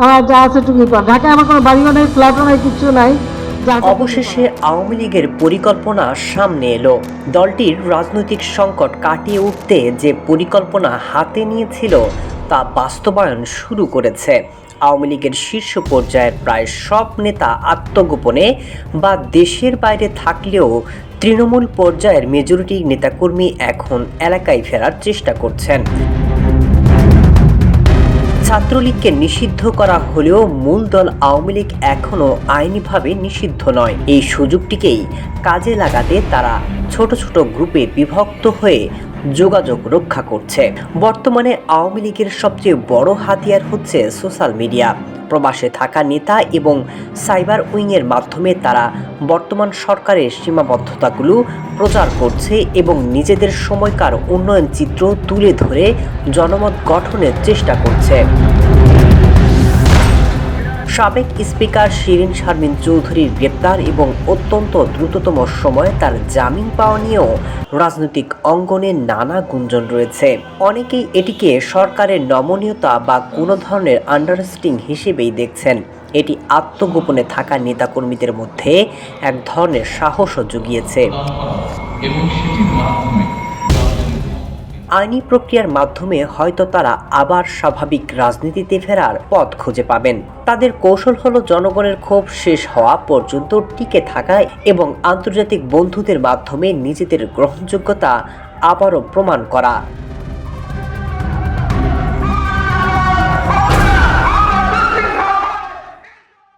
আমার যা আছে টুকুই পাওয়া। ঢাকায় আমার কোনো বাড়িও নেই, ফ্ল্যাটও নাই, কিচ্ছু নাই। অবশেষে আওয়ামী লীগের পরিকল্পনা সামনে এলো। দলটির রাজনৈতিক সংকট কাটিয়ে উঠতে যে পরিকল্পনা হাতে নিয়েছিল তা বাস্তবায়ন শুরু করেছে। আওয়ামী লীগের শীর্ষ পর্যায়ের প্রায় সব নেতা আত্মগোপনে বা দেশের বাইরে থাকলেও তৃণমূল পর্যায়ের মেজরিটি নেতাকর্মী এখন এলাকায় ফেরার চেষ্টা করছেন। ছাত্রলীগকে নিষিদ্ধ করা হলেও মূল দল আওয়ামী লীগ এখনও আইনিভাবে নিষিদ্ধ নয়। এই সুযোগটিকেই কাজে লাগাতে তারা ছোট ছোট গ্রুপে বিভক্ত হয়ে যোগাযোগ রক্ষা করছে। বর্তমানে আওয়ামী লীগের সবচেয়ে বড় হাতিয়ার হচ্ছে সোশ্যাল মিডিয়া। প্রবাসে থাকা নেতা এবং সাইবার উইংয়ের মাধ্যমে তারা বর্তমান সরকারের সীমাবদ্ধতাগুলো প্রচার করছে এবং নিজেদের সময়কার উন্নয়ন চিত্র তুলে ধরে জনমত গঠনের চেষ্টা করছে। সাবেক স্পিকার শিরীন শারমিন চৌধুরীর গ্রেপ্তার এবং অত্যন্ত দ্রুততম সময়ে তার জামিন পাওয়া নিয়েও রাজনৈতিক অঙ্গনে নানা গুঞ্জন রয়েছে। অনেকেই এটিকে সরকারের নমনীয়তা বা কোনো ধরনের আন্ডারস্ট্যান্ডিং হিসেবেই দেখছেন। এটি আত্মগোপনে থাকা নেতাকর্মীদের মধ্যে এক ধরনের সাহসও জুগিয়েছে। আইনি প্রক্রিয়ার মাধ্যমে হয়তো তারা আবার স্বাভাবিক রাজনীতিতে ফেরার পথ খুঁজে পাবেন। তাদের কৌশল হলো জনগণের ক্ষোভ শেষ হওয়া পর্যন্ত টিকে থাকা এবং আন্তর্জাতিক বন্ধুদের মাধ্যমে নিজেদের গ্রহণযোগ্যতা আবারও প্রমাণ করা।